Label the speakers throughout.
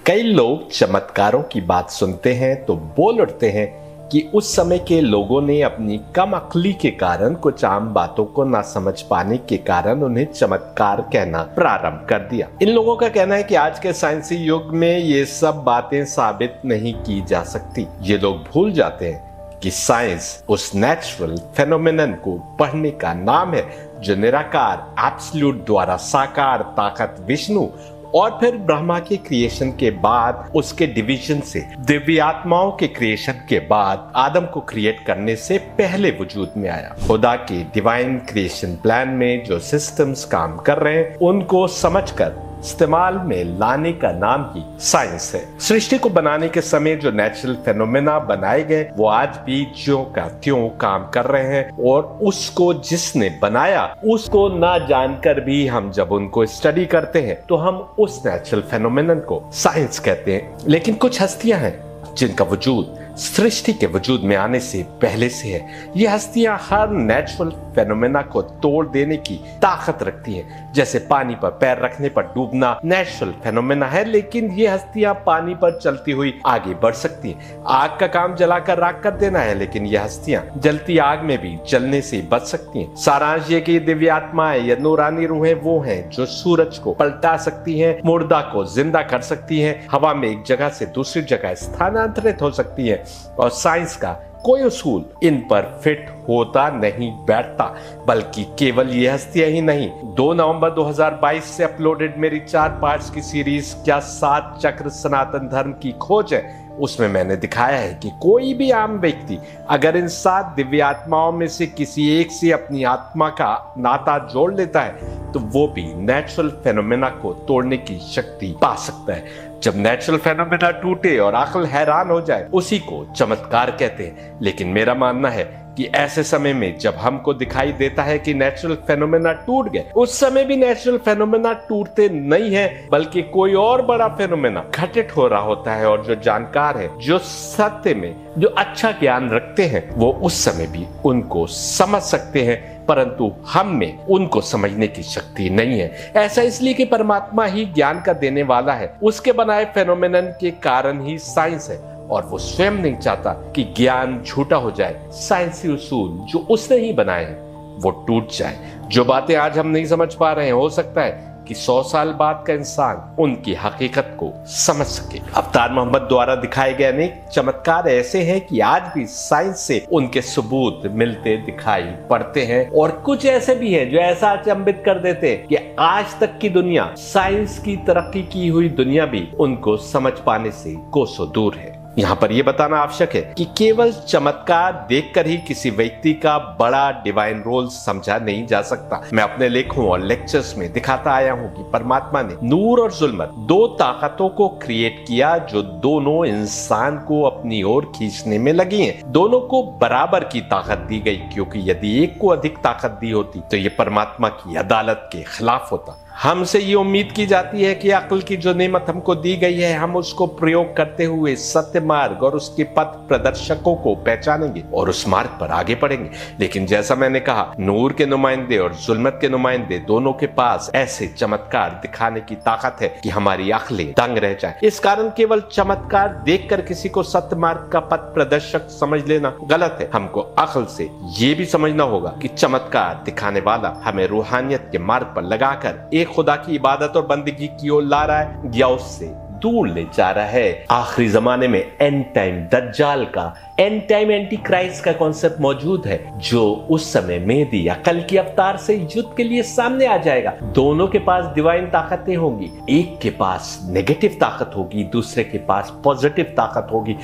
Speaker 1: कई लोग चमत्कारों की बात सुनते हैं तो बोल उठते हैं कि उस समय के लोगों ने अपनी कम अक्ली के कारण कुछ आम बातों को ना समझ पाने के कारण उन्हें चमत्कार कहना प्रारंभ कर दिया। इन लोगों का कहना है कि आज के साइंसी युग में ये सब बातें साबित नहीं की जा सकती। ये लोग भूल जाते हैं कि साइंस उस नेचुरल फेनोमेनन को पढ़ने का नाम है जो निराकार एब्सोल्यूट द्वारा साकार ताकत विष्णु और फिर ब्रह्मा के क्रिएशन के बाद उसके डिवीजन से दिव्य आत्माओं के क्रिएशन के बाद आदम को क्रिएट करने से पहले वजूद में आया। खुदा के डिवाइन क्रिएशन प्लान में जो सिस्टम्स काम कर रहे हैं उनको समझकर इस्तेमाल में लाने का नाम ही साइंस है। सृष्टि को बनाने के समय जो नेचुरल फेनोमेना बनाए गए वो आज भी ज्यों का त्यों काम कर रहे हैं और उसको जिसने बनाया उसको ना जानकर भी हम जब उनको स्टडी करते हैं तो हम उस नेचुरल फेनोमेनन को साइंस कहते हैं। लेकिन कुछ हस्तियां हैं जिनका वजूद सृष्टि के वजूद में आने से पहले से है। ये हस्तियां हर नेचुरल फेनोमेना को तोड़ देने की ताकत रखती हैं। जैसे पानी पर पैर रखने पर डूबना नेचुरल फेनोमेना है, लेकिन ये हस्तियां पानी पर चलती हुई आगे बढ़ सकती हैं। आग का काम जलाकर राख कर देना है, लेकिन ये हस्तियां जलती आग में भी जलने से बच सकती हैं। सारांश ये कि दिव्य आत्माएं या नूरानी रूहें वो हैं जो सूरज को पलटा सकती हैं, मुर्दा को जिंदा कर सकती हैं, हवा में एक जगह से दूसरी जगह स्थानांतरित हो सकती है और साइंस का कोई उसूल इन पर फिट होता नहीं बैठता। बल्कि केवल ये हस्तियां ही नहीं, 2 नवंबर 2022 से अपलोडेड मेरी 4 पार्ट्स की सीरीज क्या 7 चक्र सनातन धर्म की खोज है, उसमें मैंने दिखाया है कि कोई भी आम व्यक्ति अगर इन 7 दिव्य आत्माओं में से किसी एक से अपनी आत्मा का नाता जोड़ लेता है तो वो भी नेचुरल फेनोमेना को तोड़ने की शक्ति पा सकता है। जब नेचुरल फेनोमेना टूटे और अक्ल हैरान हो जाए उसी को चमत्कार कहते हैं। लेकिन मेरा मानना है कि ऐसे समय में जब हमको दिखाई देता है कि नेचुरल फेनोमेना टूट गए, उस समय भी नेचुरल फेनोमेना टूटते नहीं है बल्कि कोई और बड़ा फेनोमेना घटित हो रहा होता है। और जो जानकार है, जो सत्य में जो अच्छा ज्ञान रखते हैं, वो उस समय भी उनको समझ सकते हैं, परंतु हम में उनको समझने की शक्ति नहीं है। ऐसा इसलिए कि परमात्मा ही ज्ञान का देने वाला है। उसके बनाए फेनोमेनन के कारण ही साइंस है और वो स्वयं नहीं चाहता कि ज्ञान झूठा हो जाए। साइंसी उसूल जो उसने ही बनाए हैं वो टूट जाए। जो बातें आज हम नहीं समझ पा रहे हैं, हो सकता है कि 100 साल बाद का इंसान उनकी हकीकत को समझ सके। अवतार मोहम्मद द्वारा दिखाए गए अनेक चमत्कार ऐसे हैं कि आज भी साइंस से उनके सबूत मिलते दिखाई पड़ते हैं। और कुछ ऐसे भी हैं जो ऐसा अचंभित कर देते हैं कि आज तक की दुनिया, साइंस की तरक्की की हुई दुनिया भी उनको समझ पाने से कोसों दूर है। यहाँ पर यह बताना आवश्यक है कि केवल चमत्कार देखकर ही किसी व्यक्ति का बड़ा डिवाइन रोल समझा नहीं जा सकता। मैं अपने लेखों और लेक्चर्स में दिखाता आया हूँ कि परमात्मा ने नूर और जुल्मत 2 ताकतों को क्रिएट किया जो दोनों इंसान को अपनी ओर खींचने में लगी हैं। दोनों को बराबर की ताकत दी गई, क्योंकि यदि एक को अधिक ताकत दी होती तो ये परमात्मा की अदालत के खिलाफ होता। हमसे ये उम्मीद की जाती है कि अक्ल की जो नेमत हमको दी गई है हम उसको प्रयोग करते हुए सत्य मार्ग और उसके पथ प्रदर्शकों को पहचानेंगे और उस मार्ग पर आगे बढ़ेंगे। लेकिन जैसा मैंने कहा, नूर के नुमाइंदे और जुल्मत के नुमाइंदे दोनों के पास ऐसे चमत्कार दिखाने की ताकत है कि हमारी अक्लें दंग रह जाए। इस कारण केवल चमत्कार देखकर किसी को सत्य मार्ग का पथ प्रदर्शक समझ लेना गलत है। हमको अक्ल से ये भी समझना होगा कि चमत्कार दिखाने वाला हमें रूहानियत के मार्ग पर लगाकर खुदा की इबादत और बंदगी की ओर ला रहा है या उससे दूर ले जा रहा है। आखिरी जमाने में एंड टाइम दज्जाल का, एंड टाइम एंटी क्राइस्ट का कॉन्सेप्ट मौजूद है जो उस समय मेहदी या कल की अवतार से युद्ध के लिए सामने आ जाएगा। दोनों के पास डिवाइन ताकतें होंगी, एक के पास नेगेटिव ताकत होगी, दूसरे के पास पॉजिटिव ताकत होगी।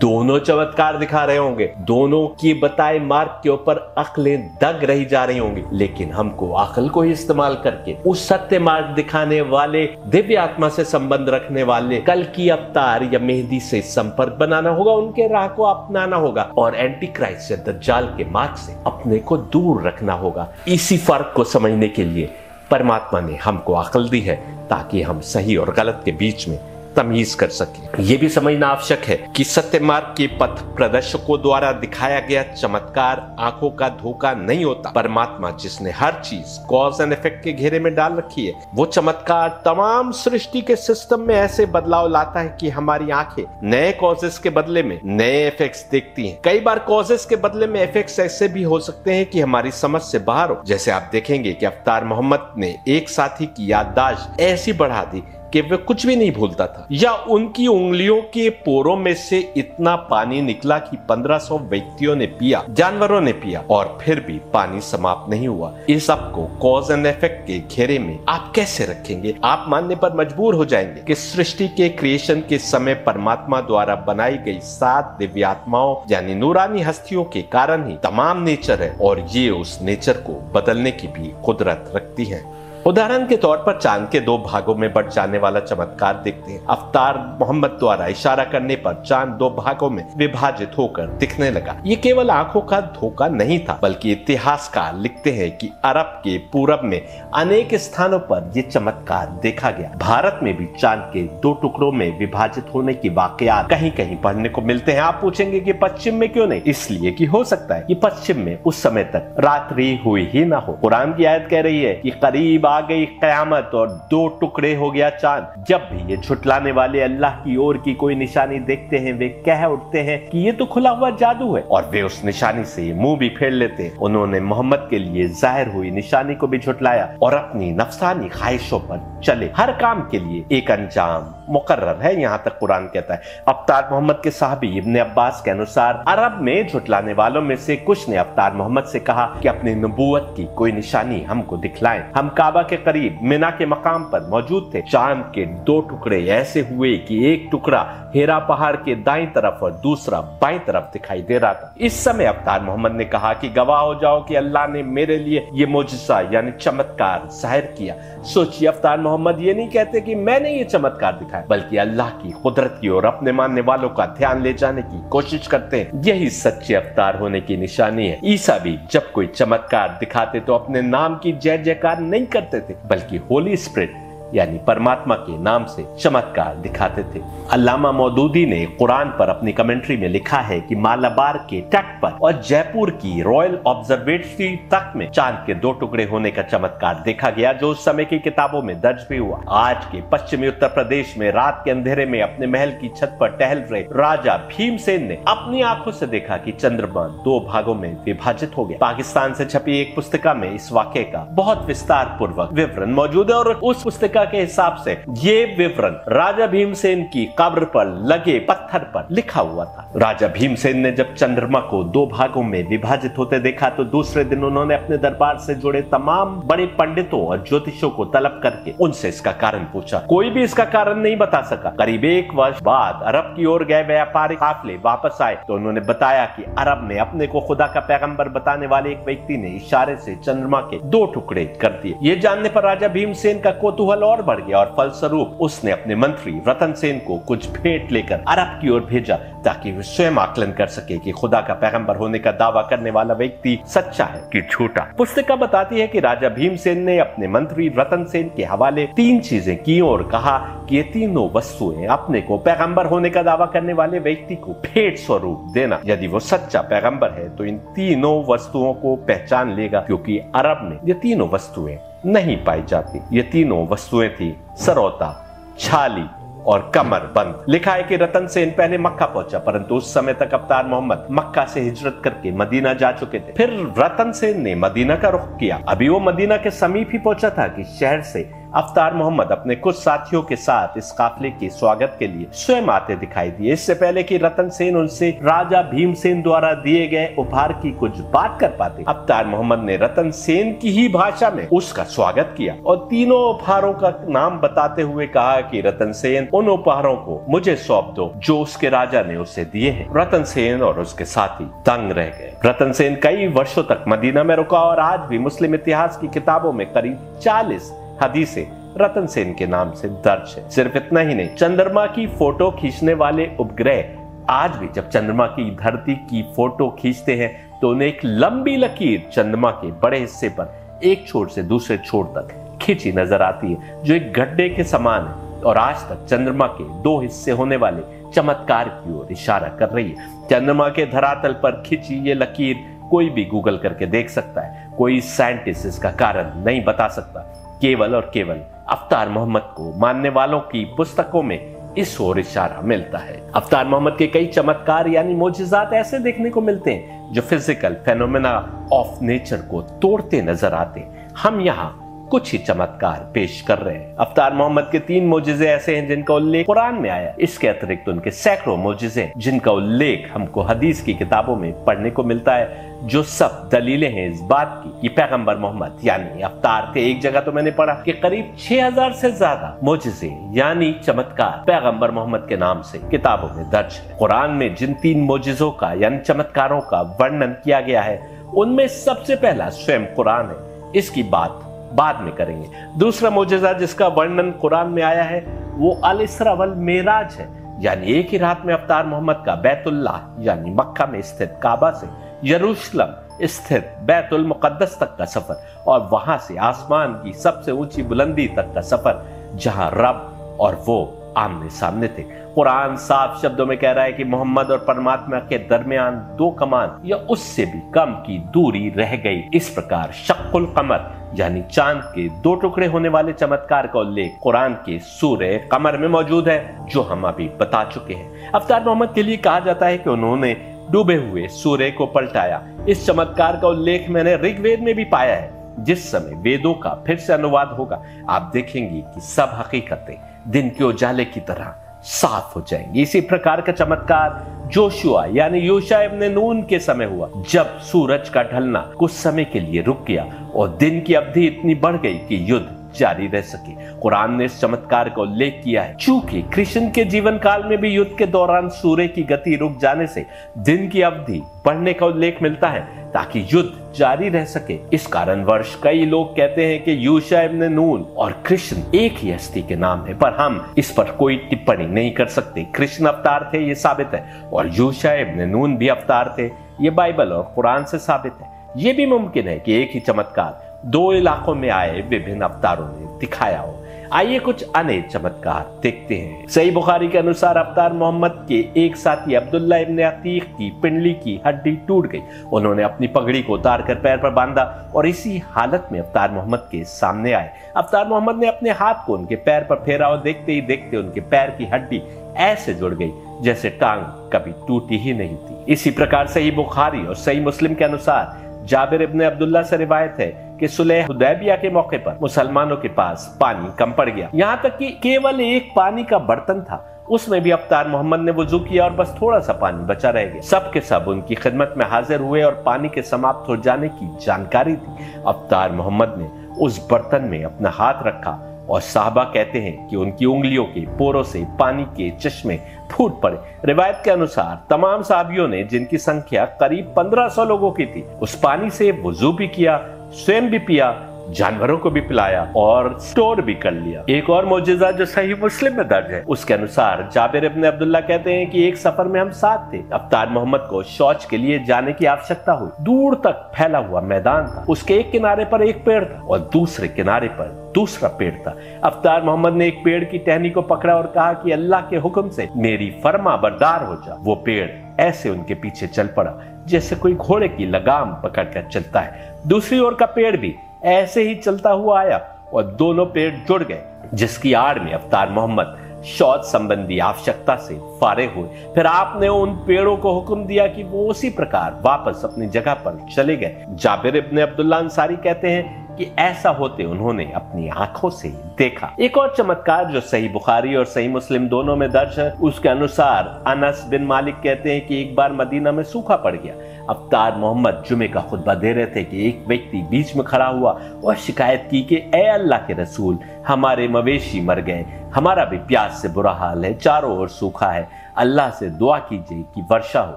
Speaker 1: दोनों चमत्कार दिखा रहे होंगे, दोनों की बताए मार्ग के ऊपर अक्लें दग रही जा रही होंगी। लेकिन हमको अक्ल को ही इस्तेमाल करके उस सत्य मार्ग दिखाने वाले, दिव्य आत्मा से संबंध रखने वाले कल की अवतार या मेहदी से संपर्क बनाना होगा, उनके राह को अपनाना होगा और एंटी क्राइस्ट या दज्जाल के मार्ग से अपने को दूर रखना होगा। इसी फर्क को समझने के लिए परमात्मा ने हमको अक्ल दी है ताकि हम सही और गलत के बीच में तमीज कर सके। ये भी समझना आवश्यक है कि सत्य मार्ग के पथ प्रदर्शकों द्वारा दिखाया गया चमत्कार आंखों का धोखा नहीं होता। परमात्मा जिसने हर चीज कॉज एंड इफेक्ट के घेरे में डाल रखी है, वो चमत्कार तमाम सृष्टि के सिस्टम में ऐसे बदलाव लाता है कि हमारी आंखें नए कॉजेस के बदले में नए इफेक्ट्स देखती हैं। कई बार कॉजेस के बदले में इफेक्ट्स ऐसे भी हो सकते हैं कि हमारी समझ से बाहर हो। जैसे आप देखेंगे कि अवतार मोहम्मद ने एक साथी की याददाश्त ऐसी बढ़ा दी कि वे कुछ भी नहीं भूलता था, या उनकी उंगलियों के पोरों में से इतना पानी निकला कि 1500 व्यक्तियों ने पिया, जानवरों ने पिया, और फिर भी पानी समाप्त नहीं हुआ। इस सब को कॉज एंड इफेक्ट के घेरे में आप कैसे रखेंगे? आप मानने पर मजबूर हो जाएंगे कि सृष्टि के क्रिएशन के समय परमात्मा द्वारा बनाई गई 7 दिव्यात्माओं यानी नूरानी हस्तियों के कारण ही तमाम नेचर है, और ये उस नेचर को बदलने की भी कुदरत रखती है। उदाहरण के तौर पर चांद के 2 भागों में बढ़ जाने वाला चमत्कार देखते हैं। अवतार मोहम्मद द्वारा इशारा करने पर चांद 2 भागों में विभाजित होकर दिखने लगा। ये केवल आंखों का धोखा नहीं था, बल्कि इतिहासकार लिखते हैं कि अरब के पूरब में अनेक स्थानों पर यह चमत्कार देखा गया। भारत में भी चांद के 2 टुकड़ों में विभाजित होने की वाकयात कहीं कहीं पढ़ने को मिलते हैं। आप पूछेंगे कि पश्चिम में क्यों नहीं? इसलिए कि हो सकता है कि पश्चिम में उस समय तक रात्रि हुई ही ना हो। कुरान की आयत कह रही है कि करीब आ गई कयामत और 2 टुकड़े हो गया चांद। जब भी ये झुटलाने वाले अल्लाह की ओर की कोई निशानी देखते हैं, वे कह उठते हैं कि ये तो खुला हुआ जादू है, और वे उस निशानी से मुंह भी फेर लेते हैं। उन्होंने मोहम्मद के लिए जाहिर हुई निशानी को भी झुटलाया और अपनी नफ्सानी ख्वाहिशों पर चले। हर काम के लिए एक अंजाम मुकर्रर है, यहाँ तक कुरान कहता है। अवतार मोहम्मद के साहबी इब्ने अब्बास के अनुसार अरब में झुटलाने वालों में से कुछ ने अवतार मोहम्मद से कहा कि अपनी नबूवत की कोई निशानी हमको दिखलाएं। हम काबा के करीब मिना के मकाम पर मौजूद थे। चांद के 2 टुकड़े ऐसे हुए कि एक टुकड़ा हेरा पहाड़ के दाईं तरफ और दूसरा बाईं तरफ दिखाई दे रहा था। इस समय अवतार मोहम्मद ने कहा कि गवाह हो जाओ कि अल्लाह ने मेरे लिए ये मोजिज़ा यानी चमत्कार जाहिर किया। सोचिए, अवतार मोहम्मद ये नहीं कहते कि मैंने ये चमत्कार दिखाया, बल्कि अल्लाह की कुदरत की ओर अपने मानने वालों का ध्यान ले जाने की कोशिश करते हैं। यही सच्चे अवतार होने की निशानी है। ईसा भी जब कोई चमत्कार दिखाते तो अपने नाम की जय जयकार नहीं करते थे, बल्कि होली स्पिरिट यानी परमात्मा के नाम से चमत्कार दिखाते थे। अल्लामा मौदूदी ने कुरान पर अपनी कमेंट्री में लिखा है कि मालाबार के तट पर और जयपुर की रॉयल ऑब्जर्वेटरी तक में चांद के 2 टुकड़े होने का चमत्कार देखा गया, जो उस समय की किताबों में दर्ज भी हुआ। आज के पश्चिमी उत्तर प्रदेश में रात के अंधेरे में अपने महल की छत पर टहल रहे राजा भीमसेन ने अपनी आंखों से देखा कि चंद्रमा 2 भागों में विभाजित हो गया। पाकिस्तान से छपी एक पुस्तिका में इस वाकये का बहुत विस्तार पूर्वक विवरण मौजूद है, और उस पुस्तिका के हिसाब से ये विवरण राजा भीमसेन की कब्र पर लगे पत्थर पर लिखा हुआ था। राजा भीमसेन ने जब चंद्रमा को 2 भागों में विभाजित होते देखा तो दूसरे दिन उन्होंने अपने दरबार से जुड़े तमाम बड़े पंडितों और ज्योतिषों को तलब करके उनसे इसका कारण पूछा। कोई भी इसका कारण नहीं बता सका। करीब 1 वर्ष बाद अरब की ओर गए व्यापारिक काफिले वापस आए तो उन्होंने बताया कि अरब में अपने को खुदा का पैगंबर बताने वाले एक व्यक्ति ने इशारे से चंद्रमा के 2 टुकड़े कर दिए। ये जानने पर राजा भीमसेन का कौतूहल और बढ़ गया, और फलस्वरूप उसने अपने मंत्री रतन सेन को कुछ भेंट लेकर अरब की ओर भेजा ताकि वे स्वयं आकलन कर सके कि खुदा का पैगंबर होने का दावा करने वाला व्यक्ति सच्चा है कि झूठा। पुस्तिका बताती है कि राजा भीमसेन ने अपने मंत्री रतन सेन के हवाले 3 चीजें की और कहा कि ये तीनों वस्तुएं अपने को पैगंबर होने का दावा करने वाले व्यक्ति को भेंट स्वरूप देना। यदि वो सच्चा पैगंबर है तो इन तीनों वस्तुओं को पहचान लेगा, क्योंकि अरब में ये तीनों वस्तुएं नहीं पाई जाती। ये तीनों वस्तुएं थी सरौता, छाली और कमर बंद। लिखा है कि रतन सेन पहले मक्का पहुंचा, परंतु उस समय तक अवतार मोहम्मद मक्का से हिजरत करके मदीना जा चुके थे। फिर रतन सेन ने मदीना का रुख किया। अभी वो मदीना के समीप ही पहुंचा था कि शहर से अवतार मोहम्मद अपने कुछ साथियों के साथ इस काफिले के स्वागत के लिए स्वयं आते दिखाई दिए। इससे पहले कि रतन सेन उनसे राजा भीमसेन द्वारा दिए गए उपहार की कुछ बात कर पाते, अवतार मोहम्मद ने रतन सेन की ही भाषा में उसका स्वागत किया और तीनों उपहारों का नाम बताते हुए कहा कि रतन सेन उन उपहारों को मुझे सौंप दो जो उसके राजा ने उसे दिए हैं। रतन सेन और उसके साथी दंग रह गए। रतन सेन कई वर्षों तक मदीना में रुका और आज भी मुस्लिम इतिहास की किताबों में करीब 40 हदीसें रतन सेन के नाम से दर्ज है। सिर्फ इतना ही नहीं, चंद्रमा की फोटो खींचने वाले उपग्रह आज भी जब चंद्रमा की धरती की फोटो खींचते हैं तो उन्हें एक लंबी लकीर चंद्रमा के बड़े हिस्से पर एक छोर से दूसरे छोर तक खींची नजर आती है, जो एक गड्ढे के समान है। और आज तक चंद्रमा के 2 हिस्से होने वाले चमत्कार की ओर इशारा कर रही है। चंद्रमा के धरातल पर खिंची ये लकीर कोई भी गूगल करके देख सकता है, कोई साइंटिस्ट इसका कारण नहीं बता सकता। केवल और केवल अवतार मोहम्मद को मानने वालों की पुस्तकों में इस ओर इशारा मिलता है। अवतार मोहम्मद के कई चमत्कार यानी मोजिज़ात ऐसे देखने को मिलते हैं जो फिजिकल फेनोमेना ऑफ नेचर को तोड़ते नजर आते हैं। हम यहाँ कुछ ही चमत्कार पेश कर रहे हैं। अवतार मोहम्मद के 3 मोजिज़े ऐसे हैं जिनका उल्लेख कुरान में आया। इसके अतिरिक्त उनके सैकड़ों मोजिज़े जिनका उल्लेख हमको हदीस की किताबों में पढ़ने को मिलता है, जो सब दलीलें हैं इस बात की कि पैगंबर मोहम्मद यानी अवतार थे। एक जगह तो मैंने पढ़ा कि करीब 6000 से ज्यादा मोजिज़े यानी चमत्कार पैगंबर मोहम्मद के नाम से किताबों में दर्ज है। कुरान में जिन 3 मोजिज़ों का यानी चमत्कारों का वर्णन किया गया है, उनमें सबसे पहला स्वयं कुरान है। इसकी बात बाद में करेंगे। दूसरा मोजिज़ा जिसका वर्णन कुरान में आया है वो अल इसरा वल मेराज है, यानी एक ही रात में अवतार मोहम्मद का बैतुल्लाह यानी मक्का में स्थित काबा से यरूशलेम स्थित बैतुल मुकद्दस तक का सफर और वहां से आसमान की सबसे ऊंची बुलंदी तक का सफर, जहां रब और वो आमने सामने थे। कुरान साफ शब्दों में कह रहा है कि मोहम्मद और परमात्मा के दरमियान 2 कमान या उससे भी कम की दूरी रह गई। इस प्रकार शक्कुल कमर यानी चांद के 2 टुकड़े होने वाले चमत्कार का उल्लेख कुरान के सूरे कमर में मौजूद है, जो हम अभी बता चुके हैं। अवतार मोहम्मद के लिए कहा जाता है कि उन्होंने डूबे हुए सूर्य को पलटाया। इस चमत्कार का उल्लेख मैंने ऋग्वेद में भी पाया है। जिस समय वेदों का फिर से अनुवाद होगा, आप देखेंगे कि सब हकीकतें दिन के उजाले की तरह साफ हो जाएंगी। इसी प्रकार का चमत्कार जोशुआ यानी यूशा इब्न नून के समय हुआ, जब सूरज का ढलना कुछ समय के लिए रुक गया और दिन की अवधि इतनी बढ़ गई कि युद्ध जारी रह सके। कुरान ने इस चमत्कार का उल्लेख किया है। चूंकि कृष्ण के जीवन काल में भी युद्ध के दौरान सूर्य की गति रुक जाने से दिन की अवधि बढ़ने का उल्लेख मिलता है ताकि युद्ध जारी रह सके। इस कारणवश कई लोग कहते हैं कि यूशा इब्न नून और कृष्ण एक ही हस्ती के नाम है, पर हम इस पर कोई टिप्पणी नहीं कर सकते। कृष्ण अवतार थे, ये साबित है, और यूशा इब्न नून भी अवतार थे, ये बाइबल और कुरान से साबित है। ये भी मुमकिन है कि एक ही चमत्कार 2 इलाकों में आए विभिन्न अवतारों ने दिखाया हो। आइए कुछ अन्य चमत्कार देखते हैं। सही बुखारी के अनुसार अवतार मोहम्मद के एक साथी अब्दुल्ला इब्न अतीक की पिंडली की हड्डी टूट गई। उन्होंने अपनी पगड़ी को उतार कर पैर पर बांधा और इसी हालत में अवतार मोहम्मद के सामने आए। अवतार मोहम्मद ने अपने हाथ को उनके पैर पर फेरा और देखते ही देखते उनके पैर की हड्डी ऐसे जुड़ गई जैसे टांग कभी टूटी ही नहीं थी। इसी प्रकार सही बुखारी और सही मुस्लिम के अनुसार जाबिर इब्न अब्दुल्ला से रिवायत है कि सुलह हुदैबिया के मौके पर मुसलमानों के पास पानी कम पड़ गया, यहाँ तक कि केवल एक पानी का बर्तन था। उसमें भी अवतार मोहम्मद ने वुजू किया और बस थोड़ा सा पानी बचा रह गया। सब के सब उनकी खिदमत में हाजिर हुए और पानी के समाप्त हो जाने की जानकारी थी। अवतार मोहम्मद ने उस बर्तन में अपना हाथ रखा और साहबा कहते हैं कि उनकी उंगलियों के पोरों से पानी के चश्मे फूट पड़े। रिवायत के अनुसार तमाम साहबियों ने, जिनकी संख्या करीब 1500 लोगों की थी, उस पानी से वुजू भी किया, स्वयं भी पिया, जानवरों को भी पिलाया और स्टोर भी कर लिया। एक और मौजूदा जो सही मुस्लिम में दर्ज है, उसके अनुसार जाबिर इब्न अब्दुल्ला कहते हैं कि एक सफर में हम साथ थे। अवतार मोहम्मद को शौच के लिए जाने की आवश्यकता हुई। दूर तक फैला हुआ मैदान था, उसके एक किनारे पर एक पेड़ था और दूसरे किनारे पर दूसरा पेड़ था। अवतार मोहम्मद ने एक पेड़ की टहनी को पकड़ा और कहा कि अल्लाह के हुक्म से मेरी फर्मा बरदार हो जा। वो पेड़ ऐसे उनके पीछे चल पड़ा जैसे कोई घोड़े की लगाम पकड़कर चलता है। दूसरी ओर का पेड़ भी ऐसे ही चलता हुआ आया और दोनों पेड़ जुड़ गए, जिसकी आड़ में अवतार मोहम्मद शौच संबंधी आवश्यकता से फारिग हुए। फिर आपने उन पेड़ों को हुक्म दिया कि वो उसी प्रकार वापस अपनी जगह पर चले गए। जाबिर इब्न अब्दुल्ला अंसारी कहते हैं कि ऐसा होते उन्होंने अपनी आंखों से देखा। एक और चमत्कार जो सही बुखारी और सही मुस्लिम दोनों में दर्ज है, उसके अनुसार अनस बिन मालिक कहते हैं कि एक बार मदीना में सूखा पड़ गया। अवतार मोहम्मद जुमे का खुतबा दे रहे थे कि एक व्यक्ति बीच में खड़ा हुआ और शिकायत की कि ए अल्लाह के रसूल, हमारे मवेशी मर गए, हमारा भी प्यास से बुरा हाल है, चारों ओर सूखा है, अल्लाह से दुआ कीजिए कि वर्षा हो।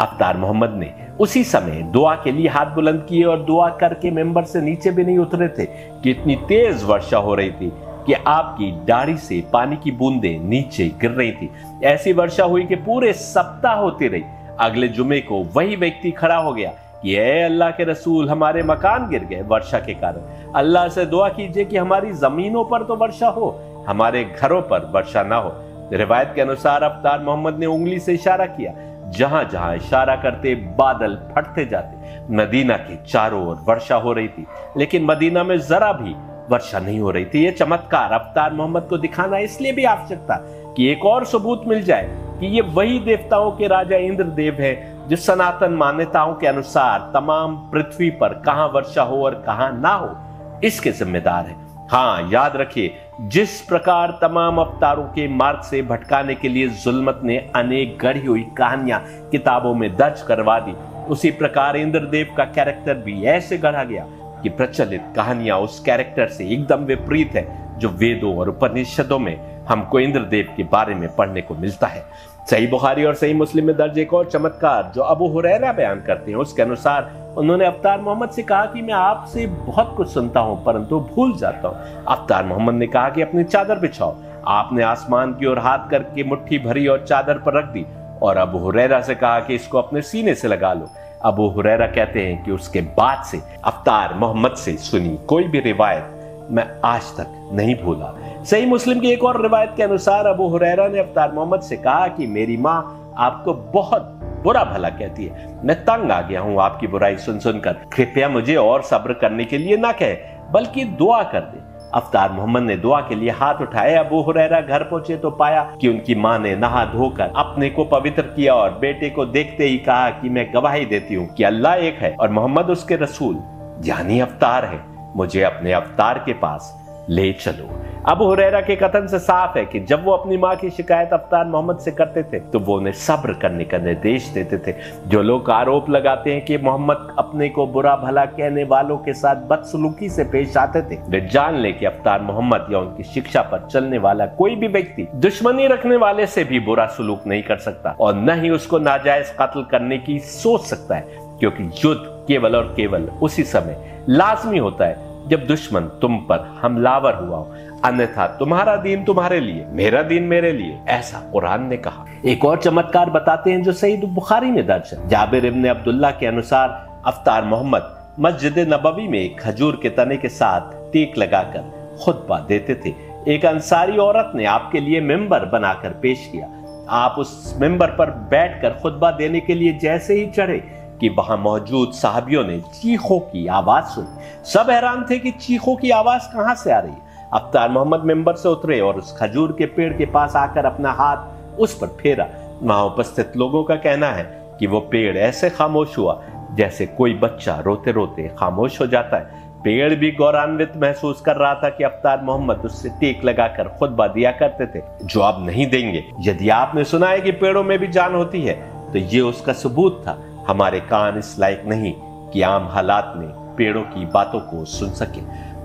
Speaker 1: अवतार मोहम्मद ने उसी समय दुआ के लिए हाथ बुलंद किए और दुआ करके मेंबर से नीचे भी नहीं उतरे थे कि इतनी तेज वर्षा हो रही थी कि आपकी दाढ़ी से पानी की बूंदें नीचे गिर रही थी। ऐसी वर्षा हुई कि पूरे सप्ताह होती रही। अगले जुमे को वही व्यक्ति खड़ा हो गया कि ए अल्लाह के रसूल, हमारे मकान गिर गए वर्षा के कारण, अल्लाह से दुआ कीजिए कि हमारी जमीनों पर तो वर्षा हो। हमारे घरों पर वर्षा ना हो। रिवायत के अनुसार अवतार मोहम्मद ने उंगली से इशारा किया। जहां जहां इशारा करते बादल फटते जाते। मदीना के चारों ओर वर्षा हो रही थी, लेकिन मदीना में जरा भी वर्षा नहीं हो रही थी। यह चमत्कार अवतार मोहम्मद को दिखाना इसलिए भी आवश्यक था कि एक और सबूत मिल जाए कि ये वही देवताओं के राजा इंद्रदेव हैं जो सनातन मान्यताओं के अनुसार तमाम पृथ्वी पर कहां वर्षा हो और कहां ना हो इसके जिम्मेदार है। हाँ, याद रखिए, जिस प्रकार तमाम अवतारों के मार्ग से भटकाने के लिए जुल्मत ने अनेक गढ़ी हुई कहानियां किताबों में दर्ज करवा दी, उसी प्रकार इंद्रदेव का कैरेक्टर भी ऐसे गढ़ा गया कि प्रचलित कहानियां उस कैरेक्टर से एकदम विपरीत है जो वेदों और उपनिषदों में हमको इंद्रदेव के बारे में पढ़ने को मिलता है। सही बुखारी और सही मुस्लिम में दर्ज एक और चमत्कार जो अबू हुरैरा बयान करते हैं, उसके अनुसार उन्होंने अवतार मोहम्मद से कहा कि मैं आपसे बहुत कुछ सुनता हूं परंतु भूल जाता हूं। अवतार मोहम्मद ने कहा कि अपनी चादर बिछाओ। आपने आसमान की ओर हाथ करके मुट्ठी भरी और चादर पर रख दी और अबू हुरैरा से कहा कि इसको अपने सीने से लगा लो। अबू हुरैरा कहते हैं कि उसके बाद से अवतार मोहम्मद से सुनी कोई भी रिवायत मैं आज तक नहीं भूला। सही मुस्लिम की एक और रिवायत के अनुसार अबू हुरैरा ने अवतार मोहम्मद से कहा कि मेरी माँ आपको बहुत बुरा भला कहती है। मैं तंग आ गया हूँ आपकी बुराई सुन सुनकर। कृपया मुझे और सब्र करने के लिए ना कहे बल्कि दुआ कर दे। अवतार मोहम्मद ने दुआ के लिए हाथ उठाए। अबू हुरैरा घर पहुंचे तो पाया कि उनकी मां ने नहा धोकर अपने को पवित्र किया और बेटे को देखते ही कहा कि मैं गवाही देती हूँ कि अल्लाह एक है और मोहम्मद उसके रसूल यानी अवतार है। मुझे अपने अवतार के पास ले चलो। अबू हुरैरा के कथन से साफ है कि जब वो अपनी मां की शिकायत अवतार मोहम्मद से करते थे तो वो उन्हें सब्र करने का निर्देश देते थे। जो लोग आरोप लगाते हैं कि मोहम्मद अपने को बुरा भला कहने वालों के साथ बदसलूकी से पेश आते थे, वे जान ले कि अवतार मोहम्मद या उनकी शिक्षा पर चलने वाला कोई भी व्यक्ति दुश्मनी रखने वाले से भी बुरा सलूक नहीं कर सकता और न ही उसको नाजायज कत्ल करने की सोच सकता है, क्योंकि युद्ध केवल और केवल उसी समय लाजमी होता है जब दुश्मन तुम पर हमलावर हुआ हो, अन्यथा तुम्हारा दीन तुम्हारे लिए, मेरा दीन मेरे लिए, ऐसा कुरान ने कहा। एक और चमत्कार बताते हैं जो सही बुखारी में दर्ज है। जाबिर इब्ने अब्दुल्लाह के अनुसार अवतार मोहम्मद मस्जिद नबवी में खजूर के तने के साथ टेक लगाकर खुतबा देते थे। एक अंसारी औरत ने आपके लिए मिंबर बनाकर पेश किया। आप उस मिंबर पर बैठकर खुतबा देने के लिए जैसे ही चढ़े कि वहां मौजूद साहबियों ने चीखों की आवाज सुनी। सब हैरान थे कि चीखों की आवाज कहां से आ रही है। अवतार मोहम्मद मिंबर से उतरे और उस खजूर के पेड़ के पास आकर अपना हाथ उस पर फेरा। वहां उपस्थित लोगों का कहना है कि वो पेड़ ऐसे खामोश हुआ जैसे कोई बच्चा रोते रोते खामोश हो जाता है। पेड़ भी गौरवान्वित महसूस कर रहा था कि अवतार मोहम्मद उससे टेक लगाकर खुतबा दिया करते थे। जवाब नहीं देंगे। यदि आपने सुना है कि पेड़ों में भी जान होती है तो ये उसका सबूत था। हमारे कान इस लायक नहीं कि आम हालात में पेड़ों की बातों को सुन सके।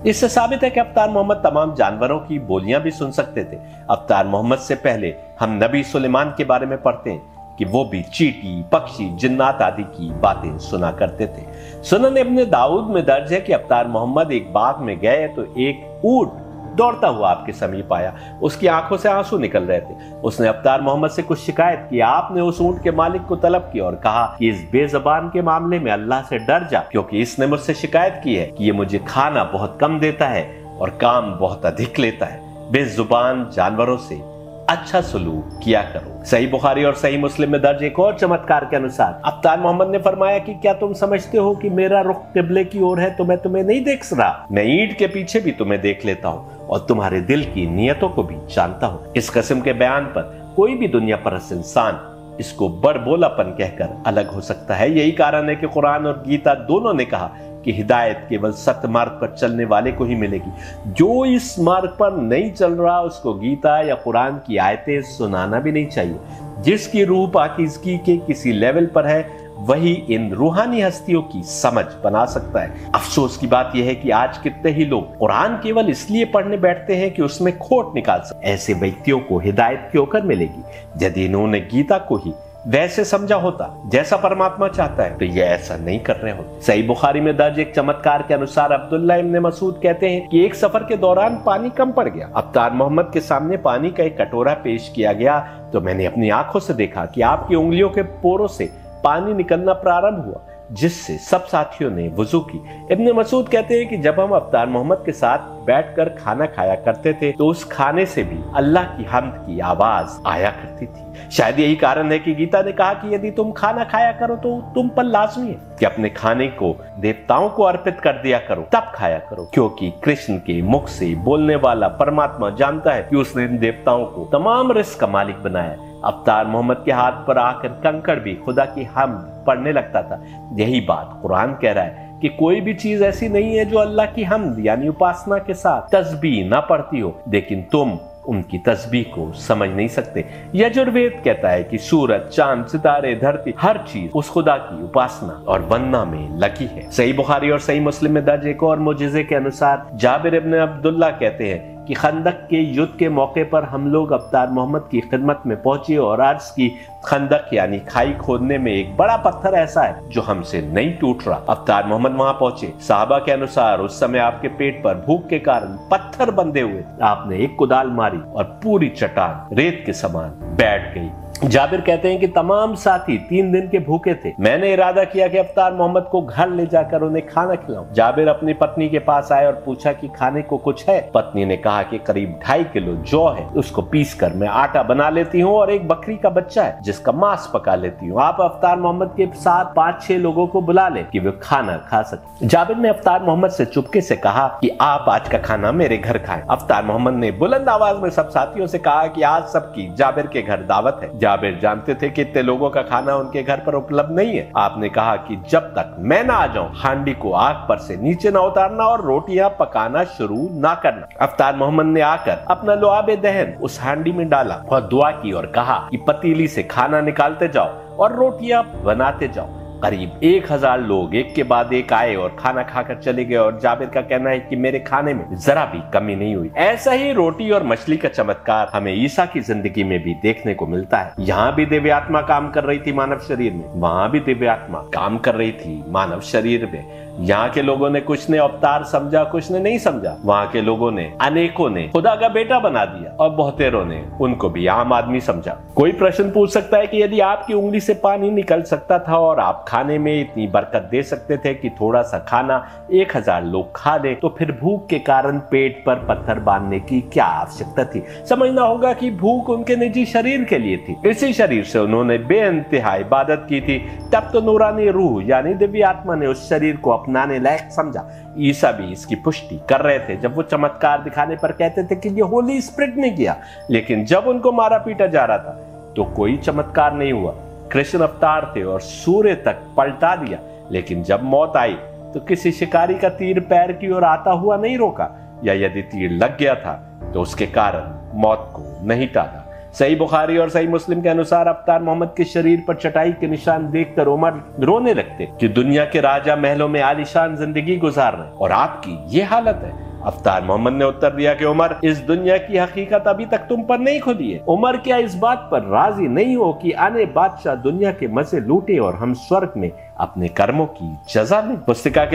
Speaker 1: इससे साबित है कि अवतार मोहम्मद तमाम जानवरों की बोलियां भी सुन सकते थे। अवतार मोहम्मद से पहले हम नबी सुलेमान के बारे में पढ़ते हैं कि वो भी चींटी, पक्षी, जिन्नात आदि की बातें सुना करते थे। सुनन इब्ने दाऊद में दर्ज है कि अवतार मोहम्मद एक बाग में गए तो एक ऊंट दौड़ता हुआ आपके समीप आया। उसकी आंखों से आंसू निकल रहे थे। उसने अवतार मोहम्मद से कुछ शिकायत की। आपने उस ऊंट के मालिक को तलब किया और कहा कि इस बेजबान के मामले में अल्लाह से डर जा, क्योंकि इसने मुझसे शिकायत की है कि ये मुझे खाना बहुत कम देता है और काम बहुत अधिक लेता है। बेजुबान जानवरों से अच्छा सलूक किया करो। सही बुखारी और सही मुस्लिम में दर्ज एक और चमत्कार के अनुसार अवतार मोहम्मद ने फरमाया कि क्या तुम समझते हो कि मेरा रुख किबले की ओर है तो मैं तुम्हें नहीं देख रहा। मैं ईंट के पीछे भी तुम्हें देख लेता हूँ और तुम्हारे दिल की नियतों को भी जानता हूँ। इस किस्म के बयान पर कोई भी दुनिया परस्त इंसान इसको बड़बोलापन कहकर अलग हो सकता है। यही कारण है कि कुरान और गीता दोनों ने कहा कि हिदायत केवल सत्य मार्ग पर चलने वाले को ही मिलेगी। जो इस मार्ग पर नहीं चल रहा उसको गीता या कुरान की आयतें सुनाना भी नहीं चाहिए। जिसकी रूह पाकीज़गी के किसी लेवल पर है वही इन रूहानी हस्तियों की समझ बना सकता है। अफसोस की बात यह है कि आज कितने ही लोग कुरान केवल इसलिए पढ़ने बैठते हैं कि उसमें खोट निकाल सके। ऐसे व्यक्तियों को हिदायत क्यों कर मिलेगी। यदि इन्होंने गीता को ही वैसे समझा होता जैसा परमात्मा चाहता है तो ये ऐसा नहीं कर रहे होते। सही बुखारी में दर्ज एक चमत्कार के अनुसार अब्दुल्ला इब्ने मसूद कहते हैं कि एक सफर के दौरान पानी कम पड़ गया। अवतार मोहम्मद के सामने पानी का एक कटोरा पेश किया गया तो मैंने अपनी आंखों से देखा कि आपकी उंगलियों के पोरों से पानी निकलना प्रारंभ हुआ। जिससे सब साथियों ने वुजू की। इब्न मसूद कहते हैं कि जब हम अफ्तार मोहम्मद के साथ बैठकर खाना खाया करते थे तो उस खाने से भी अल्लाह की हम्द की आवाज आया करती थी। शायद यही कारण है कि गीता ने कहा कि यदि तुम खाना खाया करो तो तुम पर लाजमी है कि अपने खाने को देवताओं को अर्पित कर दिया करो, तब खाया करो, क्योंकि कृष्ण के मुख से बोलने वाला परमात्मा जानता है कि उसने इन देवताओं को तमाम रिस्क का मालिक बनाया। अफ्तार मोहम्मद के हाथ पर आकर कंकड़ भी खुदा की हम्द पढ़ने लगता था। यही बात कुरान कह रहा है कि कोई भी चीज ऐसी नहीं है जो अल्लाह की हम्द यानी उपासना के साथ तस्बीह ना पढ़ती हो, लेकिन तुम उनकी तस्बीह को समझ नहीं सकते। यजुर्वेद कहता है कि सूरज, चांद, सितारे, धरती, हर चीज उस खुदा की उपासना और वंदना में लगी है। सही बुखारी और सही मुस्लिम में दर्ज एक और मुजिजे के अनुसार जाबिर इब्न अब्दुल्ला कहते हैं कि खंदक के युद्ध के मौके पर हम लोग अफ्तार मोहम्मद की खिदमत में पहुंचे और अर्ज की खंदक यानी खाई खोदने में एक बड़ा पत्थर ऐसा है जो हमसे नहीं टूट रहा। अफ्तार मोहम्मद वहां पहुंचे। साहबा के अनुसार उस समय आपके पेट पर भूख के कारण पत्थर बंधे हुए। आपने एक कुदाल मारी और पूरी चट्टान रेत के समान बैठ गई। जाबिर कहते हैं कि तमाम साथी 3 दिन के भूखे थे। मैंने इरादा किया कि अफ्तार मोहम्मद को घर ले जाकर उन्हें खाना खिलाऊं। जाबिर अपनी पत्नी के पास आए और पूछा कि खाने को कुछ है। पत्नी ने कहा कि करीब 2.5 किलो जौ है, उसको पीस कर मैं आटा बना लेती हूँ और एक बकरी का बच्चा है जिसका मांस पका लेती हूँ। आप अफ्तार मोहम्मद के साथ 5-6 लोगों को बुला ले कि वे खाना खा सके। जाबिर ने अफ्तार मोहम्मद से चुपके से कहा कि आप आज का खाना मेरे घर खाएं। अफ्तार मोहम्मद ने बुलंद आवाज में सब साथियों से कहा कि आज सबकी जाबिर के घर दावत है। जाबिर जानते थे कि इतने लोगों का खाना उनके घर पर उपलब्ध नहीं है। आपने कहा कि जब तक मैं ना आ जाऊं हांडी को आग पर से नीचे ना उतारना और रोटियां पकाना शुरू ना करना। अफ्तार मोहम्मद ने आकर अपना लुआब दहन उस हांडी में डाला और दुआ की और कहा कि पतीली से खाना निकालते जाओ और रोटियां बनाते जाओ। करीब 1000 लोग एक के बाद एक आए और खाना खाकर चले गए और जाबिर का कहना है कि मेरे खाने में जरा भी कमी नहीं हुई। ऐसा ही रोटी और मछली का चमत्कार हमें ईसा की जिंदगी में भी देखने को मिलता है। यहाँ भी दिव्य आत्मा काम कर रही थी मानव शरीर में, वहां भी दिव्य आत्मा काम कर रही थी मानव शरीर में। यहाँ के लोगों ने कुछ ने अवतार समझा, कुछ ने नहीं समझा। वहाँ के लोगों ने अनेकों ने खुदा का बेटा बना दिया और बहुतेरों ने उनको भी आम आदमी समझा। कोई प्रश्न पूछ सकता है कि यदि आपकी उंगली से पानी निकल सकता था और आप खाने में इतनी बरकत दे सकते थे कि थोड़ा सा खाना 1000 लोग खा ले, तो फिर भूख के कारण पेट पर पत्थर बांधने की क्या आवश्यकता थी? समझना होगा कि भूख उनके निजी शरीर के लिए थी। इसी शरीर से उन्होंने बेइंतहा इबादत की थी। तब तो नूरानी रूह यानी दिव्य आत्मा ने उस शरीर को अपनाने लायक समझा। ईसा भी इसकी पुष्टि कर रहे थे जब वो चमत्कार दिखाने पर कहते थे कि ये होली स्पिरिट ने किया, लेकिन जब उनको मारा पीटा जा रहा था तो कोई चमत्कार नहीं हुआ। कृष्ण अवतार थे और सूर्य तक पलटा दिया, लेकिन जब मौत आई तो किसी शिकारी का तीर पैर की ओर आता हुआ नहीं रोका, या यदि तीर लग गया था तो उसके कारण मौत को नहीं टाला। सही बुखारी और सही मुस्लिम के अनुसार अफ्तार मोहम्मद के शरीर पर चटाई के निशान देखकर उमर रोने लगते कि दुनिया के राजा महलों में आलीशान जिंदगी गुजार रहे और आपकी ये हालत है। अफ्तार मोहम्मद ने उत्तर दिया कि उमर, इस दुनिया की हकीकत अभी तक तुम पर नहीं खुली है। उमर क्या इस बात पर राजी नहीं हो कि आने बादशाह दुनिया के मजे लूटे और हम स्वर्ग में अपने कर्मों की जजा लें? पुस्तिका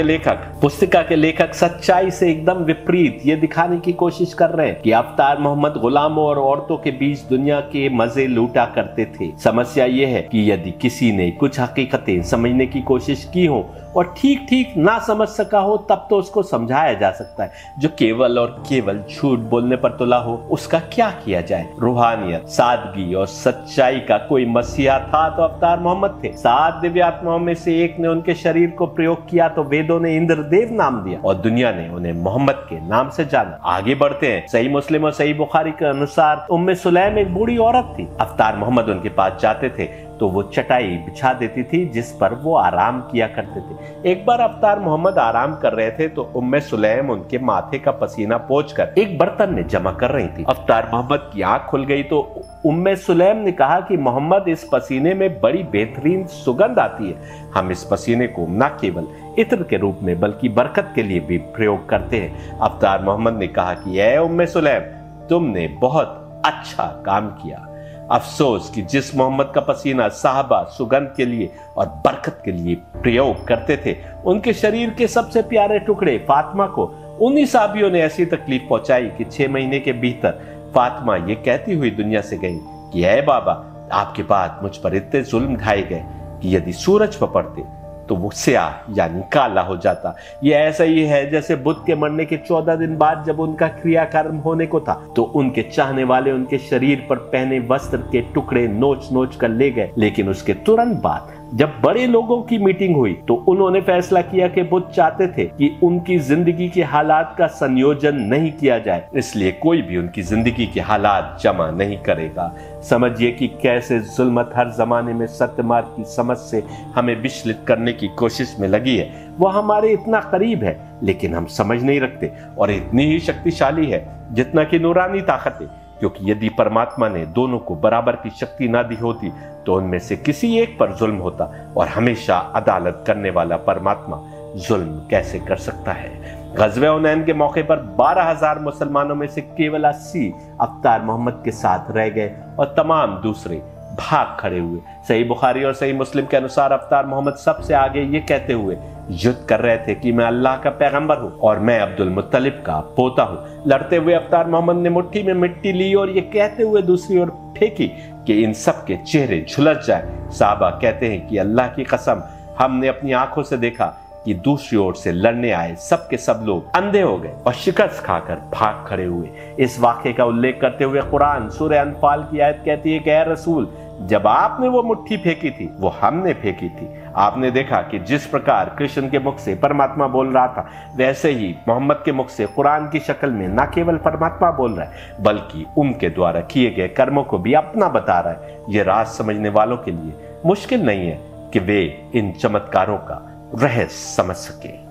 Speaker 1: के लेखक सच्चाई से एकदम विपरीत ये दिखाने की कोशिश कर रहे हैं कि अफ्तार मोहम्मद गुलामों और औरतों के बीच दुनिया के मजे लूटा करते थे। समस्या ये है कि यदि किसी ने कुछ हकीकतें समझने की कोशिश की हो और ठीक ठीक ना समझ सका हो, तब तो उसको समझाया जा सकता है। जो केवल और केवल झूठ बोलने पर तुला हो, उसका क्या किया जाए? रूहानियत, सादगी और सच्चाई का कोई मसीहा था तो अफ्तार मोहम्मद थे। 7 दिव्य आत्माओं में से एक ने उनके शरीर को प्रयोग किया तो वेदों ने इंद्रदेव नाम दिया और दुनिया ने उन्हें मोहम्मद के नाम से जाना। आगे बढ़ते हैं। सही मुस्लिम और सही बुखारी के अनुसार उम्मे सुलैम एक बूढ़ी औरत थी। अफ्तार मोहम्मद उनके पास जाते थे तो वो चटाई बिछा देती थी जिस पर वो आराम किया करते थे। एक बार अफ्तार मोहम्मद आराम कर रहे थे तो उम्मे सुलैम उनके माथे का पसीना पोंछकर एक बर्तन में जमा कर रही थी। अफ्तार मोहम्मद की आंख खुल गई तो उम्मे सुलैम ने कहा कि मोहम्मद, इस पसीने में बड़ी बेहतरीन सुगंध आती है। हम इस पसीने को न केवल इत्र के रूप में बल्कि बरकत के लिए भी प्रयोग करते हैं। अफ्तार मोहम्मद ने कहा कि ऐ उम्मे सुलैम, तुमने बहुत अच्छा काम किया। अफसोस कि जिस मोहम्मद का पसीना साहबा सुगंध के लिए और बरकत के लिए प्रयोग करते थे, उनके शरीर के सबसे प्यारे टुकड़े फातिमा को उन्हीं साहबियों ने ऐसी तकलीफ पहुंचाई कि 6 महीने के भीतर फातिमा ये कहती हुई दुनिया से गई कि ऐ बाबा, आपके बाद मुझ पर इतने जुल्म ढाए गए कि यदि सूरज पर पड़ते तो वो स्याह यानी काला हो जाता। ये ऐसा ही है जैसे बुद्ध के मरने के 14 दिन बाद जब उनका क्रियाकर्म होने को था तो उनके चाहने वाले उनके शरीर पर पहने वस्त्र के टुकड़े नोच नोच कर ले गए, लेकिन उसके तुरंत बाद जब बड़े लोगों की मीटिंग हुई तो उन्होंने फैसला किया कि बुद्ध चाहते थे कि उनकी जिंदगी के हालात का संयोजन नहीं किया जाए, इसलिए कोई भी उनकी जिंदगी के हालात जमा नहीं करेगा। समझिए कि कैसे जुल्मत हर जमाने में सत्य मार्ग की समझ से हमें विचलित करने की कोशिश में लगी है। वो हमारे इतना करीब है लेकिन हम समझ नहीं रखते, और इतनी ही शक्तिशाली है जितना कि नूरानी ताकत है, क्योंकि यदि परमात्मा ने दोनों को बराबर की शक्ति ना दी होती तो उनमें से किसी एक पर जुल्म होता, और हमेशा अदालत करने वाला परमात्मा जुल्म कैसे कर सकता है। गज़वे हुनैन के मौके पर 12,000 मुसलमानों में से केवल 80 अवतार मोहम्मद के साथ रह गए और तमाम दूसरे भाग खड़े हुए। सही बुखारी और सही मुस्लिम के अनुसार अवतार मोहम्मद सबसे आगे ये कहते हुए युद्ध कर रहे थे कि मैं अल्लाह का पैगंबर हूँ और मैं अब्दुल मुत्तलिब का पोता हूँ। लड़ते हुए अवतार मोहम्मद ने मुट्ठी में मिट्टी ली और ये कहते हुए दूसरी ओर फेंकी कि इन सब के चेहरे झुलस जाए। साहबा कहते हैं कि अल्लाह की कसम, हमने अपनी आंखों से देखा कि दूसरी ओर से लड़ने आए सब के सब लोग अंधे हो गए और शिकस्त खाकर भाग खड़े हुए। इस वाक़े का उल्लेख करते हुए कुरान सूरह अनफाल की आयत कहती है कि ऐ रसूल, जब आपने वो मुट्ठी फेंकी थी वो हमने फेंकी थी। आपने देखा कि जिस प्रकार कृष्ण के मुख से परमात्मा बोल रहा था वैसे ही मोहम्मद के मुख से कुरान की शक्ल में न केवल परमात्मा बोल रहा है बल्कि उनके द्वारा किए गए कर्मों को भी अपना बता रहा है। ये राज समझने वालों के लिए मुश्किल नहीं है कि वे इन चमत्कारों का रहस्य समझ सके।